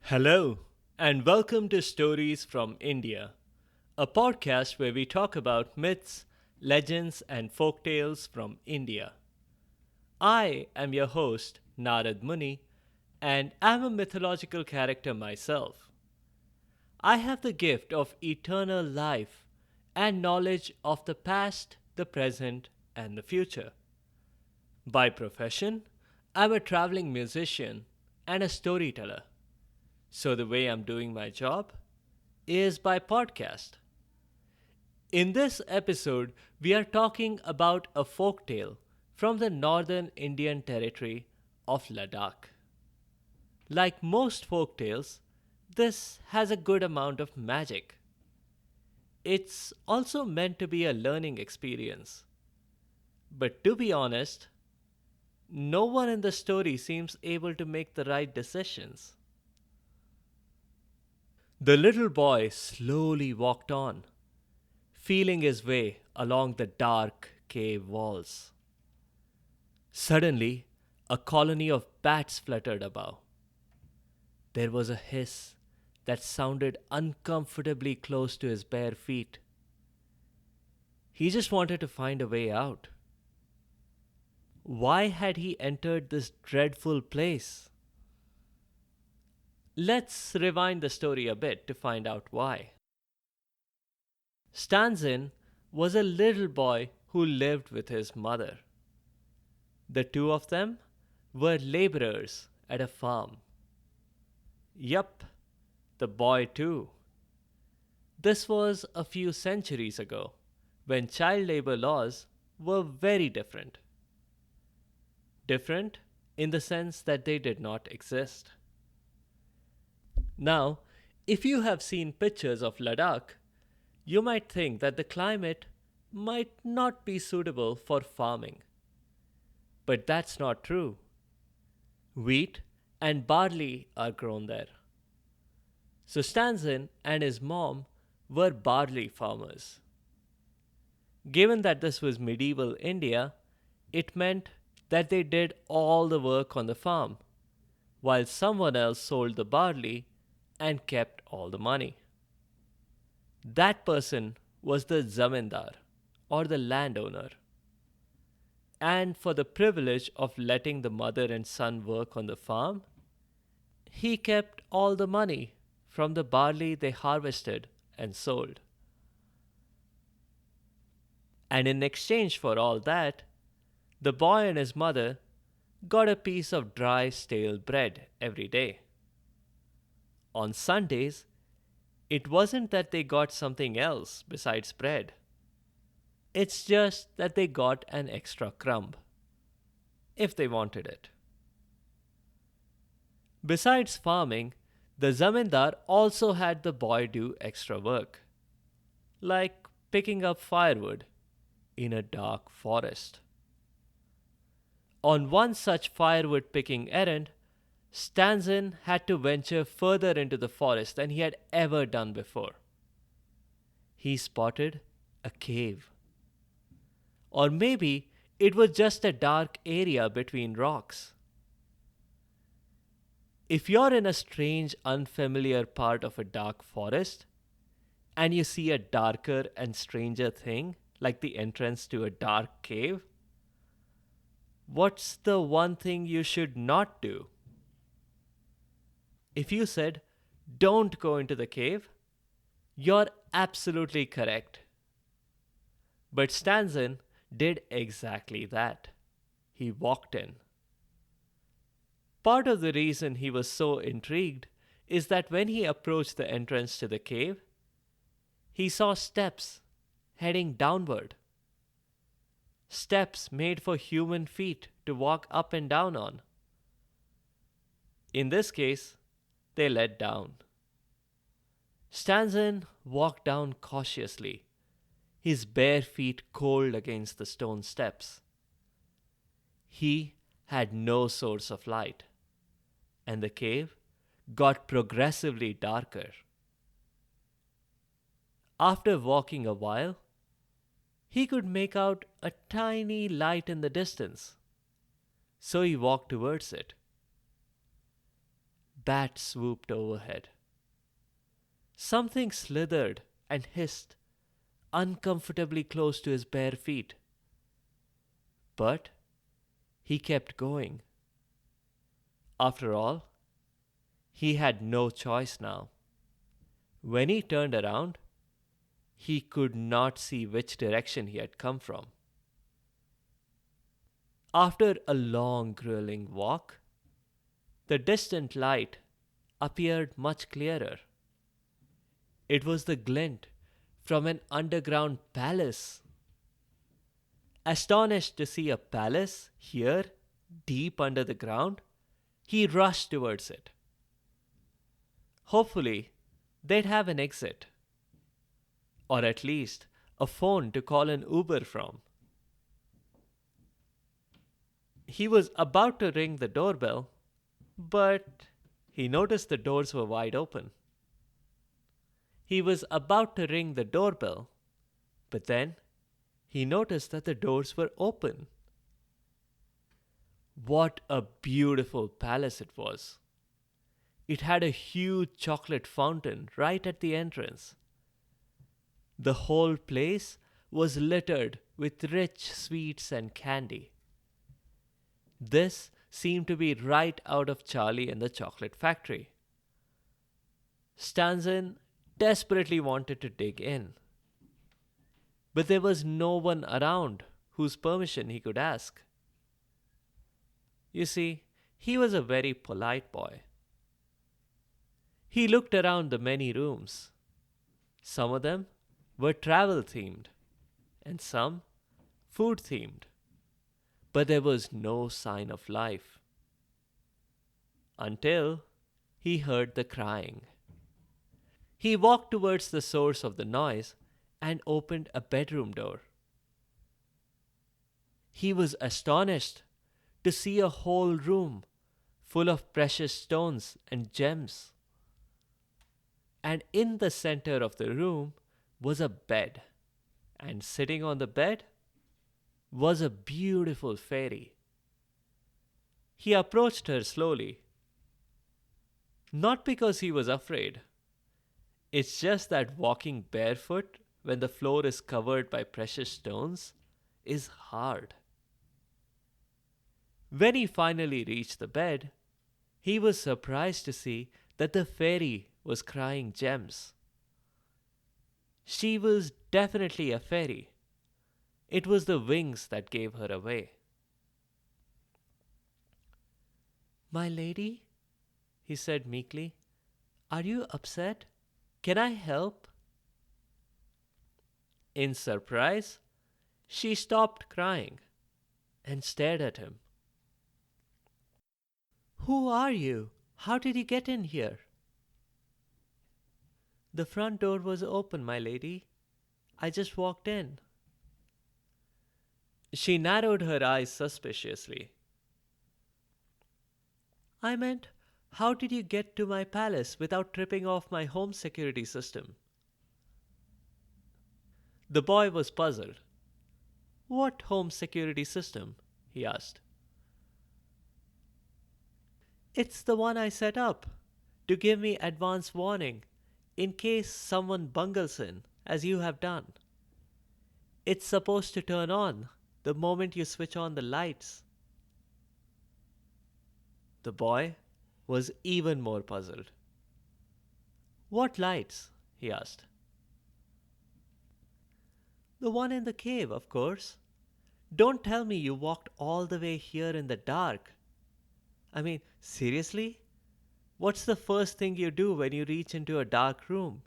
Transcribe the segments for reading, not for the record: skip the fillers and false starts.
Hello, and welcome to Stories from India, a podcast where we talk about myths, legends, and folk tales from India. I am your host, Narad Muni, and I'm a mythological character myself. I have the gift of eternal life and knowledge of the past, the present, and the future. By profession, I'm a traveling musician and a storyteller. So, the way I'm doing my job is by podcast. In this episode, we are talking about a folk tale from the northern Indian territory of Ladakh. Like most folk tales, this has a good amount of magic. It's also meant to be a learning experience. But to be honest, no one in the story seems able to make the right decisions. The little boy slowly walked on, feeling his way along the dark cave walls. Suddenly, a colony of bats fluttered above. There was a hiss that sounded uncomfortably close to his bare feet. He just wanted to find a way out. Why had he entered this dreadful place? Let's rewind the story a bit to find out why. Stanzin was a little boy who lived with his mother. The two of them were laborers at a farm. Yup, the boy too. This was a few centuries ago, when child labor laws were very different. Different in the sense that they did not exist. Now, if you have seen pictures of Ladakh, you might think that the climate might not be suitable for farming. But that's not true. Wheat and barley are grown there. So Stanzin and his mom were barley farmers. Given that this was medieval India, it meant that they did all the work on the farm, while someone else sold the barley and kept all the money. That person was the zamindar, or the landowner. And for the privilege of letting the mother and son work on the farm, he kept all the money from the barley they harvested and sold. And in exchange for all that, the boy and his mother got a piece of dry, stale bread every day. On Sundays, it wasn't that they got something else besides bread. It's just that they got an extra crumb, if they wanted it. Besides farming, the zamindar also had the boy do extra work, like picking up firewood in a dark forest. On one such firewood picking errand, Stanzin had to venture further into the forest than he had ever done before. He spotted a cave. Or maybe it was just a dark area between rocks. If you're in a strange, unfamiliar part of a dark forest and you see a darker and stranger thing, like the entrance to a dark cave, what's the one thing you should not do? If you said, don't go into the cave, you're absolutely correct. But Stanzin did exactly that. He walked in. Part of the reason he was so intrigued is that when he approached the entrance to the cave, he saw steps heading downward. Steps made for human feet to walk up and down on. In this case, they led down. Stanzin walked down cautiously, his bare feet cold against the stone steps. He had no source of light, and the cave got progressively darker. After walking a while, he could make out a tiny light in the distance, so he walked towards it. bat swooped overhead. Something slithered and hissed uncomfortably close to his bare feet. But he kept going. After all, he had no choice now. When he turned around, he could not see which direction he had come from. After a long, grueling walk, the distant light appeared much clearer. It was the glint from an underground palace. Astonished to see a palace here, deep under the ground, he rushed towards it. Hopefully, they'd have an exit, or at least a phone to call an Uber from. He was about to ring the doorbell, but he noticed the doors were wide open. He was about to ring the doorbell, but then he noticed that the doors were open. What a beautiful palace it was! It had a huge chocolate fountain right at the entrance. The whole place was littered with rich sweets and candy. This seemed to be right out of Charlie and the Chocolate Factory. Stanzen desperately wanted to dig in, but there was no one around whose permission he could ask. You see, he was a very polite boy. He looked around the many rooms. Some of them were travel themed, and some food themed, but there was no sign of life. Until he heard the crying. He walked towards the source of the noise and opened a bedroom door. He was astonished to see a whole room full of precious stones and gems. And in the center of the room was a bed, and sitting on the bed was a beautiful fairy. He approached her slowly, not because he was afraid. It's just that walking barefoot when the floor is covered by precious stones is hard. When he finally reached the bed, he was surprised to see that the fairy was crying gems. She was definitely a fairy. It was the wings that gave her away. "My lady," he said meekly, "are you upset? Can I help?" In surprise, she stopped crying and stared at him. "Who are you? How did you get in here?" "The front door was open, my lady. I just walked in." She narrowed her eyes suspiciously. "I meant, how did you get to my palace without tripping off my home security system?" The boy was puzzled. "What home security system?" he asked. "It's the one I set up to give me advance warning in case someone bungles in, as you have done. It's supposed to turn on the moment you switch on the lights." The boy was even more puzzled. "What lights?" he asked. "The one in the cave, of course. Don't tell me you walked all the way here in the dark. I mean, seriously? What's the first thing you do when you reach into a dark room?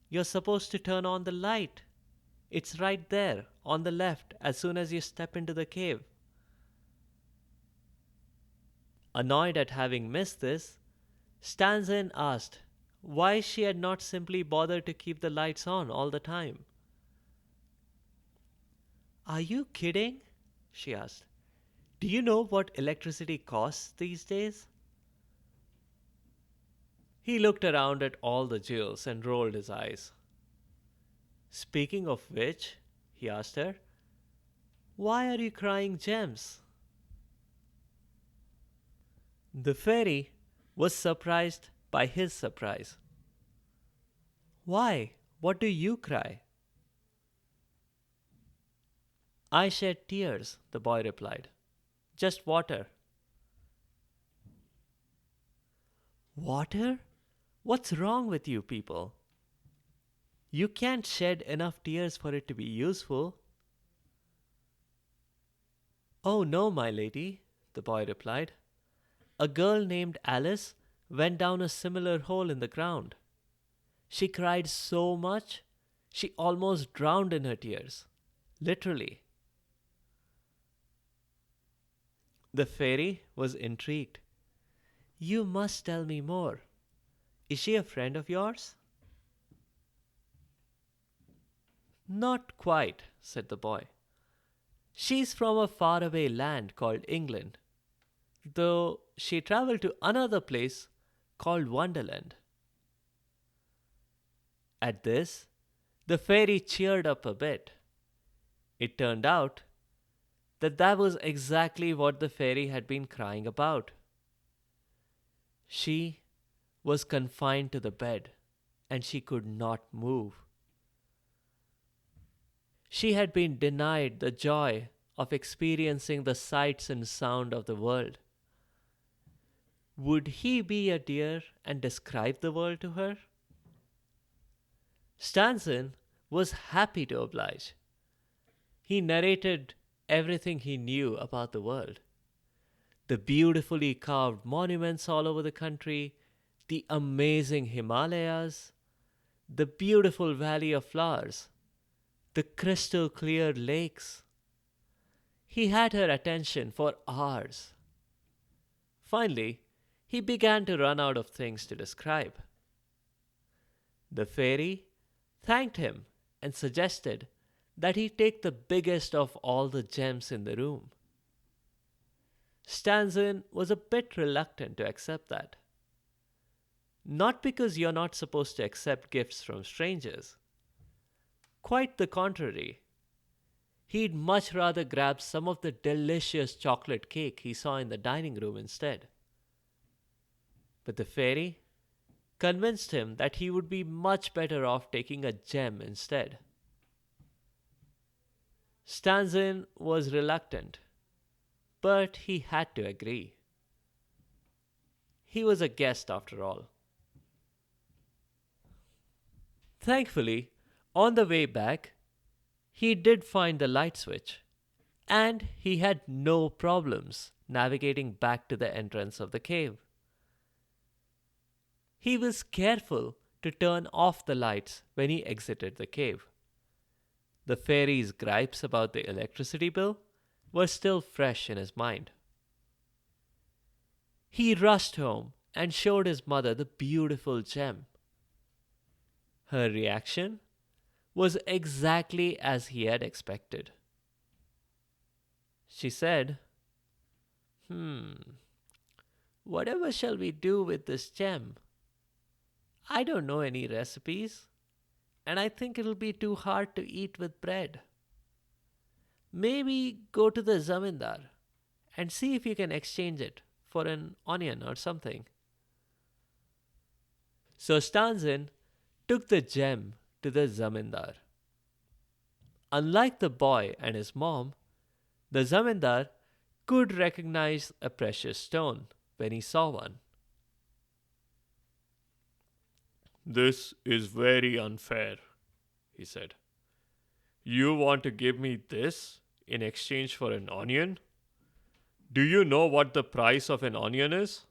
You're supposed to turn on the light. It's right there, on the left, as soon as you step into the cave." Annoyed at having missed this, Stanzen asked why she had not simply bothered to keep the lights on all the time. "Are you kidding?" she asked. "Do you know what electricity costs these days?" He looked around at all the jewels and rolled his eyes. "Speaking of which," he asked her, "why are you crying gems?" The fairy was surprised by his surprise. Why? What do you cry? I shed tears, the boy replied. Just water. Water? What's wrong with you people? You can't shed enough tears for it to be useful. Oh no, my lady, the boy replied. A girl named Alice went down a similar hole in the ground. She cried so much, she almost drowned in her tears. Literally. The fairy was intrigued. You must tell me more. Is she a friend of yours? Not quite, said the boy. She's from a faraway land called England, though she traveled to another place called Wonderland. At this, the fairy cheered up a bit. It turned out that was exactly what the fairy had been crying about. She was confined to the bed and she could not move. She had been denied the joy of experiencing the sights and sound of the world. Would he be a dear and describe the world to her? Stanson was happy to oblige. He narrated everything he knew about the world: the beautifully carved monuments all over the country, the amazing Himalayas, the beautiful valley of flowers, the crystal clear lakes. He had her attention for hours. Finally, he began to run out of things to describe. The fairy thanked him and suggested that he take the biggest of all the gems in the room. Stanzen was a bit reluctant to accept that. Not because you're not supposed to accept gifts from strangers. Quite the contrary. He'd much rather grab some of the delicious chocolate cake he saw in the dining room instead. But the fairy convinced him that he would be much better off taking a gem instead. Stanzen was reluctant, but he had to agree. He was a guest after all. Thankfully, on the way back, he did find the light switch, and he had no problems navigating back to the entrance of the cave. He was careful to turn off the lights when he exited the cave. The fairy's gripes about the electricity bill were still fresh in his mind. He rushed home and showed his mother the beautiful gem. Her reaction was exactly as he had expected. She said, whatever shall we do with this gem? I don't know any recipes, and I think it'll be too hard to eat with bread. Maybe go to the zamindar and see if you can exchange it for an onion or something. So Stanzin took the gem to the zamindar. Unlike the boy and his mom, the zamindar could recognize a precious stone when he saw one. This is very unfair, he said. You want to give me this in exchange for an onion? Do you know what the price of an onion is?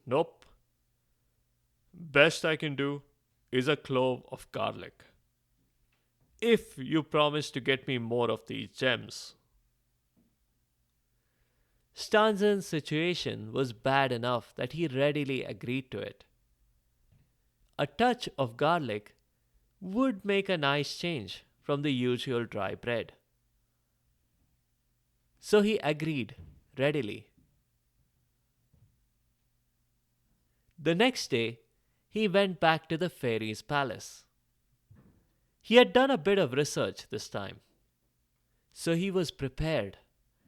Nope. Best I can do is a clove of garlic. If you promise to get me more of these gems. Stanzen's situation was bad enough that he readily agreed to it. A touch of garlic would make a nice change from the usual dry bread. So he agreed readily. The next day, he went back to the fairy's palace. He had done a bit of research this time, so he was prepared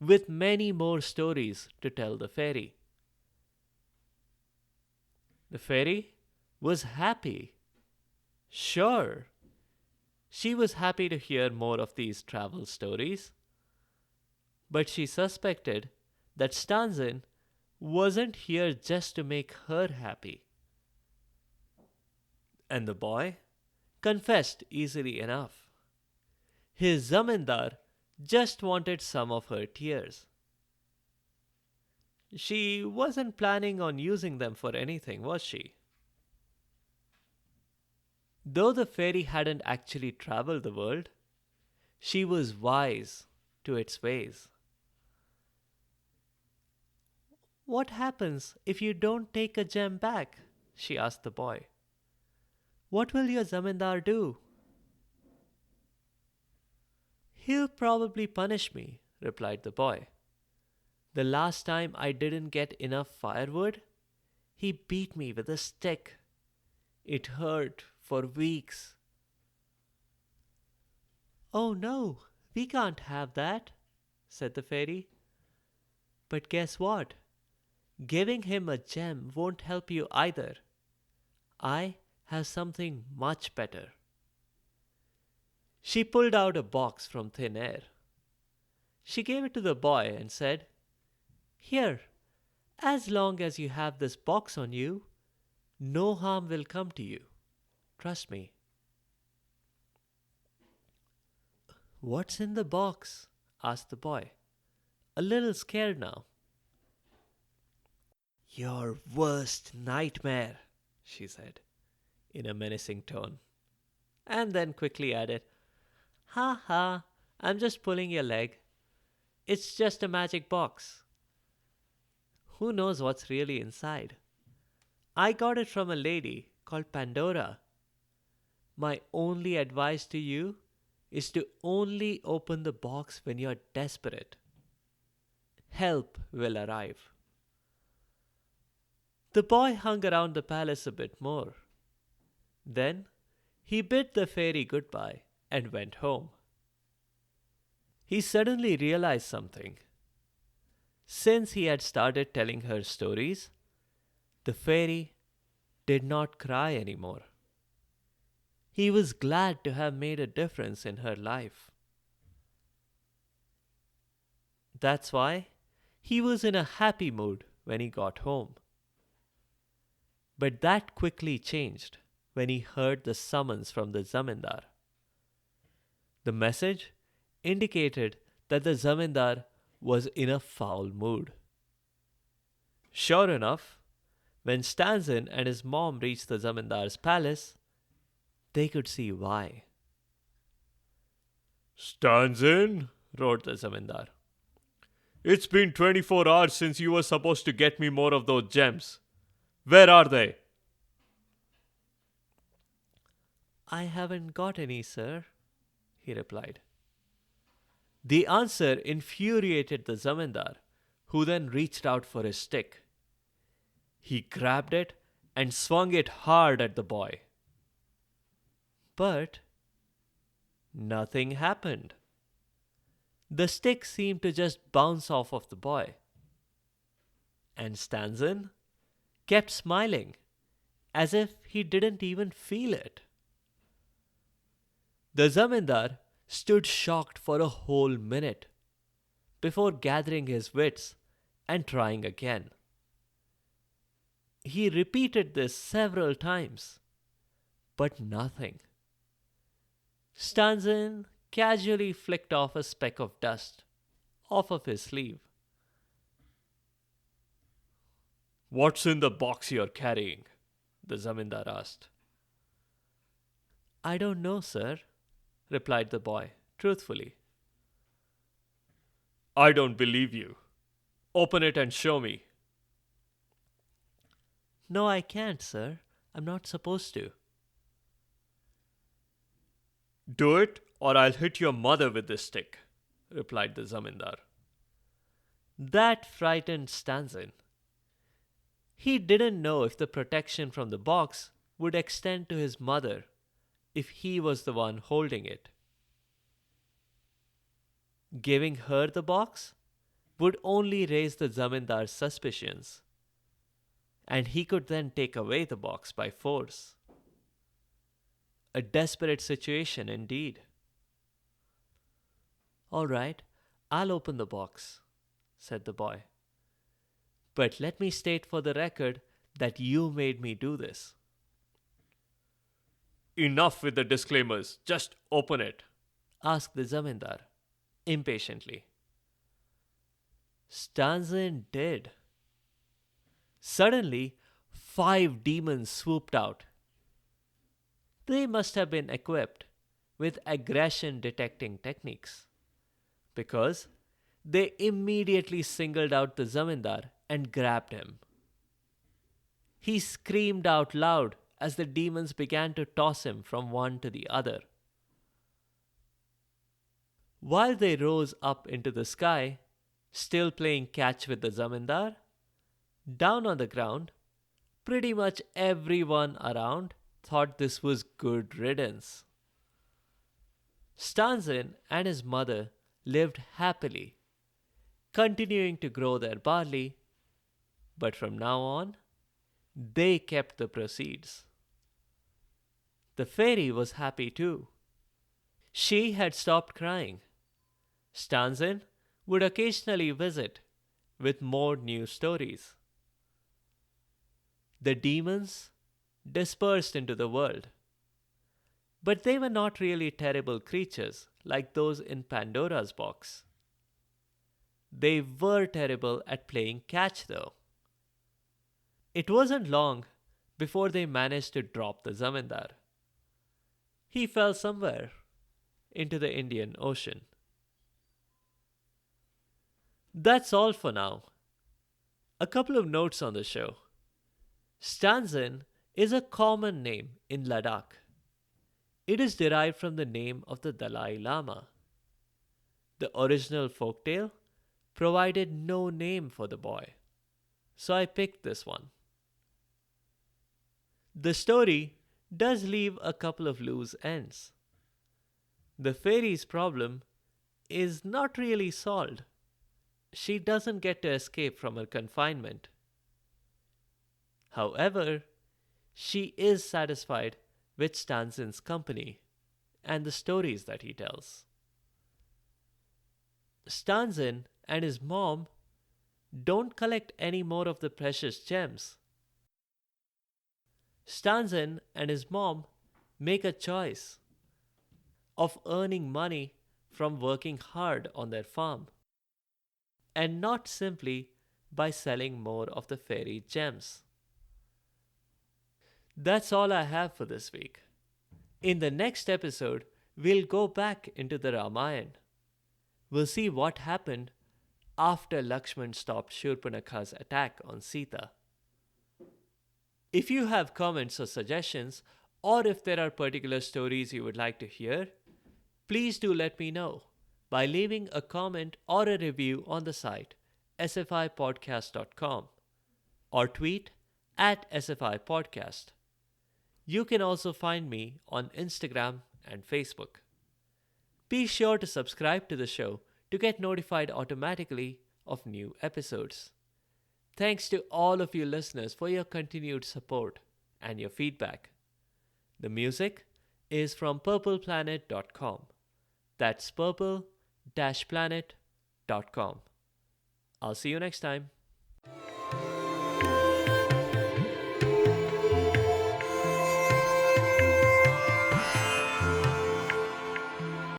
with many more stories to tell the fairy. The fairy was happy. Sure, she was happy to hear more of these travel stories, but she suspected that Stanzen wasn't here just to make her happy. And the boy confessed easily enough. His zamindar just wanted some of her tears. She wasn't planning on using them for anything, was she? Though the fairy hadn't actually traveled the world, she was wise to its ways. What happens if you don't take a gem back? She asked the boy. What will your zamindar do? He'll probably punish me, replied the boy. The last time I didn't get enough firewood, he beat me with a stick. It hurt for weeks. Oh no, we can't have that, said the fairy. But guess what? Giving him a gem won't help you either. I have something much better. She pulled out a box from thin air. She gave it to the boy and said, Here, as long as you have this box on you, no harm will come to you. Trust me. What's in the box? Asked the boy, a little scared now. Your worst nightmare, she said, in a menacing tone, and then quickly added, Ha ha, I'm just pulling your leg. It's just a magic box. Who knows what's really inside? I got it from a lady called Pandora. My only advice to you is to only open the box when you're desperate. Help will arrive. The boy hung around the palace a bit more. Then he bid the fairy goodbye and went home. He suddenly realized something. Since he had started telling her stories, the fairy did not cry anymore. He was glad to have made a difference in her life. That's why he was in a happy mood when he got home. But that quickly changed when he heard the summons from the zamindar. The message indicated that the zamindar was in a foul mood. Sure enough, when Stanzin and his mom reached the zamindar's palace, they could see why. Stanzin, roared the zamindar. It's been 24 hours since you were supposed to get me more of those gems. Where are they? I haven't got any, sir, he replied. The answer infuriated the zamindar, who then reached out for his stick. He grabbed it and swung it hard at the boy. But nothing happened. The stick seemed to just bounce off of the boy. And Stanzin kept smiling, as if he didn't even feel it. The zamindar stood shocked for a whole minute before gathering his wits and trying again. He repeated this several times, but nothing. Stanzin casually flicked off a speck of dust off of his sleeve. What's in the box you're carrying? The zamindar asked. I don't know, sir, replied the boy, truthfully. I don't believe you. Open it and show me. No, I can't, sir. I'm not supposed to. Do it, or I'll hit your mother with this stick, replied the zamindar. That frightened Stanzin. He didn't know if the protection from the box would extend to his mother if he was the one holding it. Giving her the box would only raise the zamindar's suspicions. and he could then take away the box by force. A desperate situation indeed. All right, I'll open the box, said the boy. But let me state for the record that you made me do this. Enough with the disclaimers. Just open it, asked the zamindar impatiently. Stanzin did. Suddenly, 5 demons swooped out. They must have been equipped with aggression detecting techniques because they immediately singled out the zamindar and grabbed him. He screamed out loud as the demons began to toss him from one to the other. While they rose up into the sky, still playing catch with the zamindar, down on the ground, pretty much everyone around thought this was good riddance. Stanzin and his mother lived happily, continuing to grow their barley, but from now on, they kept the proceeds. The fairy was happy too. She had stopped crying. Stanzin would occasionally visit with more new stories. The demons dispersed into the world, but they were not really terrible creatures like those in Pandora's box. They were terrible at playing catch, though. It wasn't long before they managed to drop the zamindar. He fell somewhere into the Indian Ocean. That's all for now. A couple of notes on the show. Stanzin is a common name in Ladakh. It is derived from the name of the Dalai Lama. The original folktale provided no name for the boy, so I picked this one. The story does leave a couple of loose ends. The fairy's problem is not really solved. She doesn't get to escape from her confinement. However, she is satisfied with Stanzin's company and the stories that he tells. Stanzin and his mom don't collect any more of the precious gems. Stanzin and his mom make a choice of earning money from working hard on their farm and not simply by selling more of the fairy gems. That's all I have for this week. In the next episode, we'll go back into the Ramayana. We'll see what happened after Lakshman stopped Shurpanakha's attack on Sita. If you have comments or suggestions, or if there are particular stories you would like to hear, please do let me know by leaving a comment or a review on the site sfipodcast.com or tweet at sfipodcast. You can also find me on Instagram and Facebook. Be sure to subscribe to the show to get notified automatically of new episodes. Thanks to all of you listeners for your continued support and your feedback. The music is from purpleplanet.com. That's purple-planet.com. I'll see you next time.